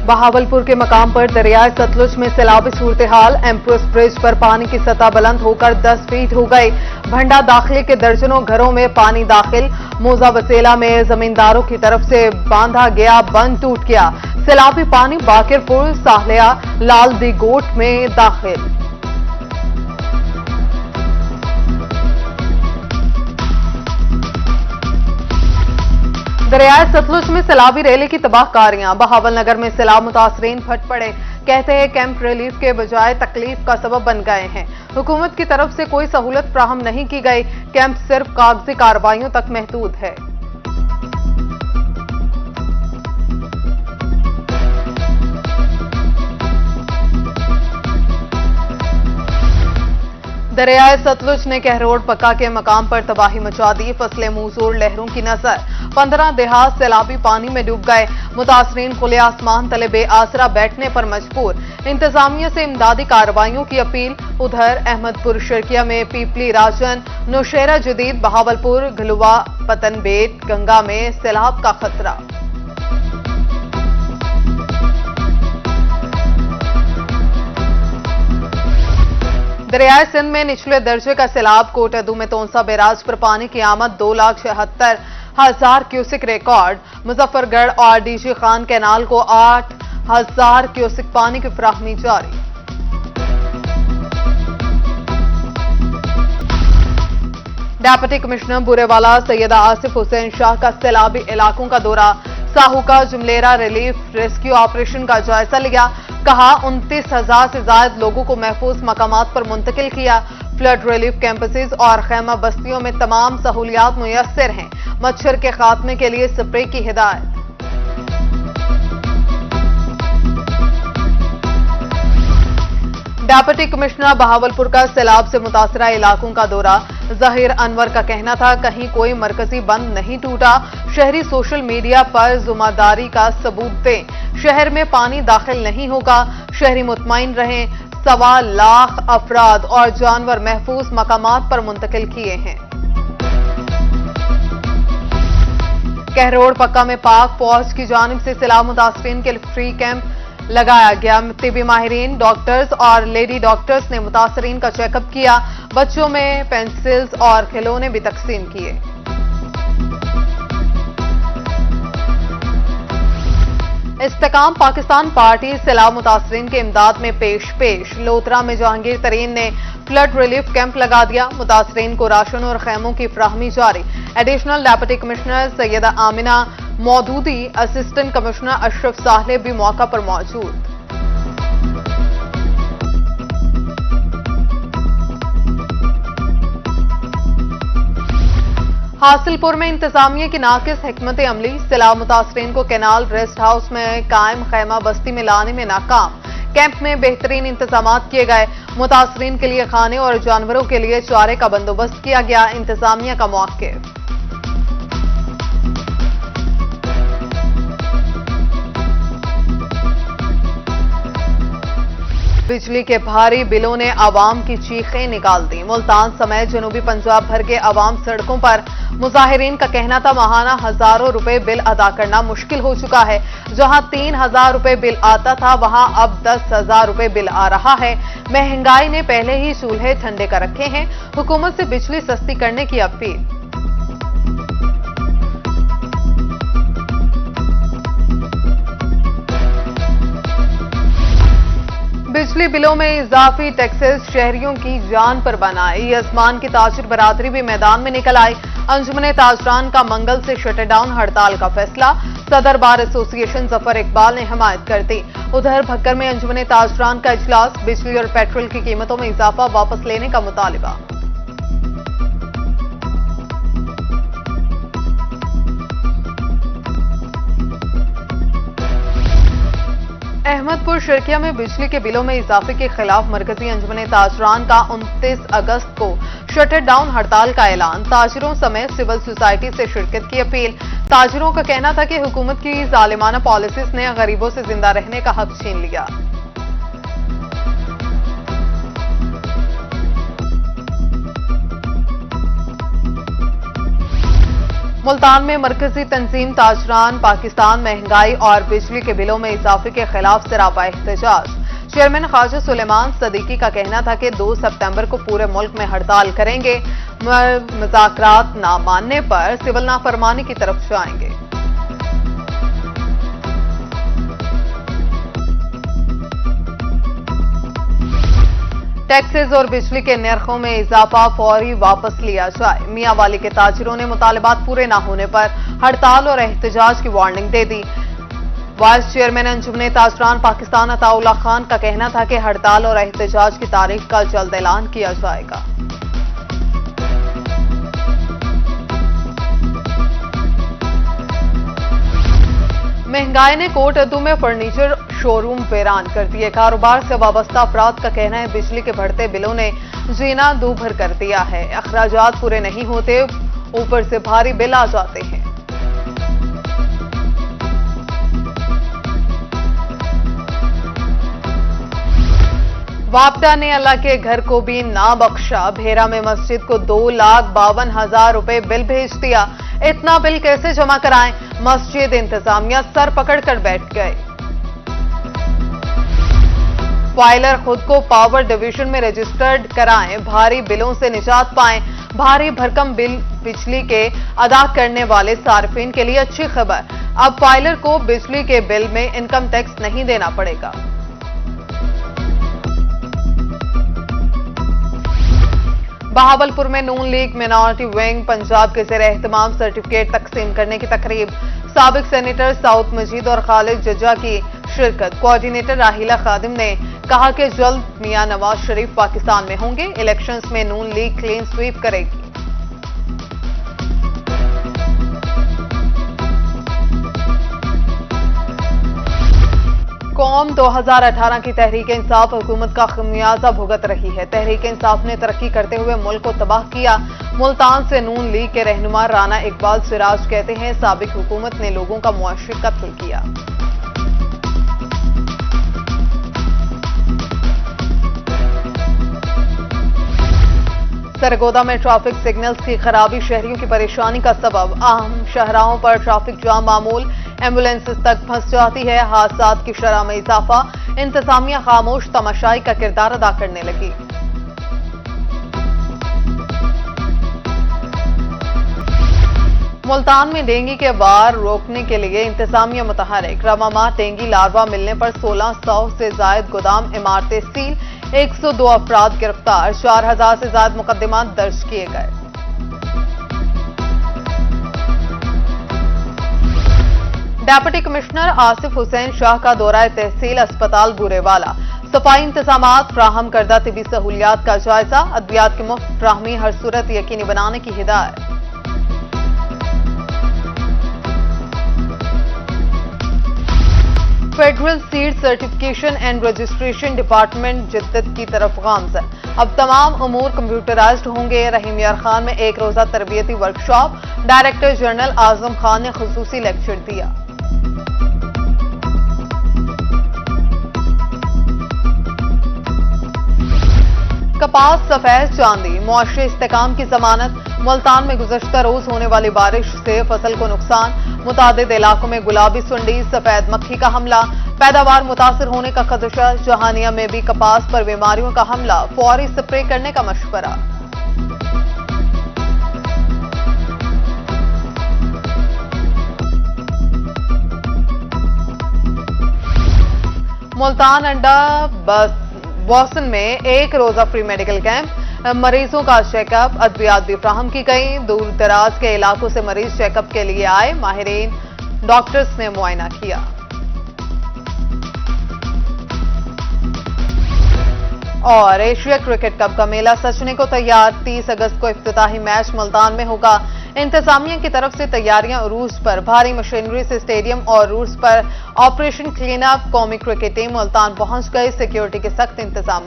बहावलपुर के मकाम पर दरियाए सतलुज में सैलाबी सूरत हाल। एम्प्रेस ब्रिज पर पानी की सतह बुलंद होकर 10 फीट हो गई। भंडा दाखिले के दर्जनों घरों में पानी दाखिल। मोजा बसेला में जमींदारों की तरफ से बांधा गया बंद टूट गया। सैलाबी पानी बाकिरपुर, साहलिया, लाल दी गोट में दाखिल। दरियाए सतलुज में सैलाबी रैली की तबाहकारियां। बहावल नगर में सैलाब मुतासरीन फट पड़े। कहते हैं कैंप रिलीफ के बजाय तकलीफ का सबब बन गए हैं। हुकूमत की तरफ से कोई सहूलत फ्राहम नहीं की गई। कैंप सिर्फ कागजी कार्रवाइयों तक महदूद है। दरियाए सतलुज ने कहरोड़ पक्का के मकाम पर तबाही मचा दी। फसलें मुंहजोर लहरों की नजर। 15 देहात सैलाबी पानी में डूब गए। मुतासरीन खुले आसमान तले बेआसरा बैठने पर मजबूर। इंतजामिया से इमदादी कार्रवाइयों की अपील। उधर अहमदपुर शर्किया में पीपली, राजन, नौशेरा जदीद, बहावलपुर, घलुआ, पतनबेट, गंगा में सैलाब का खतरा। दरियाए सिंध में निचले दर्जे का सैलाब। कोटअदू में तोंसा बैराज पर पानी की आमद 2,76,000 क्यूसिक रिकॉर्ड। मुजफ्फरगढ़ और डीजी खान कैनाल को 8,000 क्यूसिक पानी की फराहमी जारी। डेप्यूटी कमिश्नर बुरेवाला सैयदा आसिफ हुसैन शाह का सैलाबी इलाकों का दौरा। साहू का जुमलेरा रिलीफ रेस्क्यू ऑपरेशन का जायजा लिया। कहा 29,000 से ज्यादा लोगों को महफूज मकामात पर मुंतकिल किया। फ्लड रिलीफ कैंपसेस और खैमा बस्तियों में तमाम सहूलियात मुयस्सर हैं। मच्छर के खात्मे के लिए स्प्रे की हिदायत। डेप्यूटी कमिश्नर बहावलपुर का सैलाब से मुतासरा इलाकों का दौरा। जहीर अनवर का कहना था कहीं कोई मरकजी बंद नहीं टूटा। शहरी सोशल मीडिया पर जुम्मेदारी का सबूत दें। शहर में पानी दाखिल नहीं होगा। शहरी मुतमईन रहें। 1.25 लाख अफराद और जानवर महफूज मकामात पर मुंतकिल किए हैं। कहरोड़ पक्का में पाक फौज की जानिब से सैलाब मुतासरीन के लिए फ्री कैंप लगाया गया। तिबी माहिरीन, डॉक्टर्स और लेडी डॉक्टर्स ने मुतासरीन का चेकअप किया। बच्चों में पेंसिल्स और खिलौने भी तकसीम किए। इस्तेकाम पाकिस्तान पार्टी सैलाब मुतासरीन के इमदाद में पेश। लोथरा में जहांगीर तरीन ने फ्लड रिलीफ कैंप लगा दिया। मुतासरीन को राशन और खैमों की फराहमी जारी। Additional deputy commissioner Syeda Amina Maududi, assistant commissioner Ashraf Sahle भी मौका पर मौजूद। हासिलपुर में इंतजामिया की नाकिस हिकमत अमली। सैलाब मुतासरीन को कैनाल रेस्ट हाउस में कायम खैमा बस्ती में लाने में नाकाम। कैंप में बेहतरीन इंतजाम किए गए। मुतासरीन के लिए खाने और जानवरों के लिए चारे का बंदोबस्त किया गया। इंतजामिया का मौक़िफ़। बिजली के भारी बिलों ने आवाम की चीखें निकाल दी। मुल्तान समेत जनूबी पंजाब भर के आवाम सड़कों पर। मुजाहिरीन का कहना था माहाना हजारों रुपए बिल अदा करना मुश्किल हो चुका है। जहां 3,000 रुपए बिल आता था वहां अब 10,000 रुपए बिल आ रहा है। महंगाई ने पहले ही चूल्हे ठंडे कर रखे हैं। हुकूमत से बिजली सस्ती करने की अपील। बिजली बिलों में इजाफी टैक्सेस शहरियों की जान पर बना। यजमान की ताजिर बरादरी भी मैदान में निकल आई। अंजुमन ताजरान का मंगल से शटडाउन हड़ताल का फैसला। सदर बार एसोसिएशन जफर इकबाल ने हिमायत कर दी। उधर भक्कर में अंजुमन ताजरान का इजलास। बिजली और पेट्रोल की कीमतों में इजाफा वापस लेने का मुतालिबा। अहमदपुर शर्किया में बिजली के बिलों में इजाफे के खिलाफ मरकजी अंजुमन ताजरान का 29 अगस्त को शटर डाउन हड़ताल का ऐलान। ताजिरों समेत सिविल सोसाइटी से शिरकत की अपील। ताजिरों का कहना था कि हुकूमत की जालिमाना पॉलिसीज ने गरीबों से जिंदा रहने का हक छीन लिया। मुल्तान में मरकजी तंजीम ताजरान पाकिस्तान महंगाई और बिजली के बिलों में इजाफे के खिलाफ सरापा एहतजाज। चेयरमैन ख्वाजा सुलेमान सदीकी का कहना था कि 2 सितंबर को पूरे मुल्क में हड़ताल करेंगे, मुज़ाकरात ना मानने पर सिविल नाफरमानी की तरफ जाएंगे। टैक्सेस और बिजली के नरखों में इजाफा फौरी वापस लिया जाए। मियांवाली के ताजिरों ने मुतालबात पूरे न होने पर हड़ताल और एहतजाज की वार्निंग दे दी। वाइस चेयरमैन अंजुमन ताजरान पाकिस्तान अताउल्लाह खान का कहना था कि हड़ताल और एहतजाज की तारीख का जल्द ऐलान किया जाएगा। महंगाई ने कोट अद्दू में फर्नीचर शोरूम वीरान कर दिए। कारोबार से वाबस्ता अफराद का कहना है बिजली के बढ़ते बिलों ने जीना दूभर कर दिया है। अखराजात पूरे नहीं होते, ऊपर से भारी बिल आ जाते हैं। वापटा ने अल्लाह के घर को भी ना बख्शा। भेरा में मस्जिद को 2,52,000 रुपए बिल भेज दिया। इतना बिल कैसे जमा कराएं? मस्जिद इंतजामिया सर पकड़कर बैठ गए। फाइलर खुद को पावर डिवीजन में रजिस्टर्ड कराएं, भारी बिलों से निजात पाएं। भारी भरकम बिल बिजली के अदा करने वाले सार्फिन के लिए अच्छी खबर, अब फाइलर को बिजली के बिल में इनकम टैक्स नहीं देना पड़ेगा। बहावलपुर में नून लीग मिनॉरिटी विंग पंजाब के ज़ेरे एहतमाम सर्टिफिकेट तकसीम करने की तकरीब। साबिक सेनेटर साउद मजीद और खालिद जज्जा की शिरकत। कोऑर्डिनेटर राहिला खादिम ने कहा कि जल्द मियां नवाज शरीफ पाकिस्तान में होंगे, इलेक्शंस में नून लीग क्लीन स्वीप करेगी। कौम 2018 की तहरीक इंसाफ हुकूमत का खमियाजा भुगत रही है। तहरीक इंसाफ ने तरक्की करते हुए मुल्क को तबाह किया। मुल्तान से नून लीग के रहनुमा राना इकबाल सिराज कहते हैं साबिक हुकूमत ने लोगों का मुआशी कत्ल किया। सरगोदा में ट्रैफिक सिग्नल्स की खराबी शहरियों की परेशानी का सबब। अहम शाहराहों पर ट्रैफिक जाम मामूल, एम्बुलेंसेस तक फंस जाती है। हादसात की शरह में इजाफा, इंतजामिया खामोश तमाशाई का किरदार अदा करने लगी। मुल्तान में डेंगू के वार रोकने के लिए इंतजामिया मुतहरिक। रवामा डेंगू लार्वा मिलने पर 1600 से जायद गोदाम इमारतें सील, 102 अफराद गिरफ्तार, 4000 से ज्यादा मुकदमात दर्ज किए गए। डेप्यूटी कमिश्नर आसिफ हुसैन शाह का दौरा तहसील अस्पताल बुरेवाला। सफाई इंतजामात, फ्राहम करदा तिबी सहूलियात का जायजा, अद्वियात की मुफ्त फ्राहमी हर सूरत यकीनी बनाने की हिदायत। Federal seed certification and registration department जिद्दत की तरफ गामजन। अब तमाम उमूर कंप्यूटराइज्ड होंगे। रहीम यार खान में एक रोजा तरबियती workshop. Director general Azam Khan ने खुसूसी लेक्चर दिया। कपास, सफेद चांदी, मुआशरे इस्तेकाम की जमानत। मुल्तान में गुज़श्ता रोज होने वाली बारिश से फसल को नुकसान। मुतादिद इलाकों में गुलाबी सुंडी, सफेद मक्खी का हमला। पैदावार मुतासर होने का खदशा। जहानिया में भी कपास पर बीमारियों का हमला, फौरी स्प्रे करने का मशवरा। मुल्तान अंडा बॉसन में एक रोजा फ्री मेडिकल कैंप। मरीजों का चेकअप, अद्वियात भी फ्राहम की गई। दूर दराज के इलाकों से मरीज चेकअप के लिए आए, माहिरीन डॉक्टर्स ने मुआयना किया। और एशिया क्रिकेट कप का मेला सजने को तैयार। 30 अगस्त को इफ्तिताही मैच मुल्तान में होगा। इंतजामिया की तरफ से तैयारियां उरूज पर। भारी मशीनरी से स्टेडियम और रूट्स पर ऑपरेशन क्लीन अप। कौमी क्रिकेट टीम मुल्तान पहुंच गई। सिक्योरिटी के सख्त इंतजाम।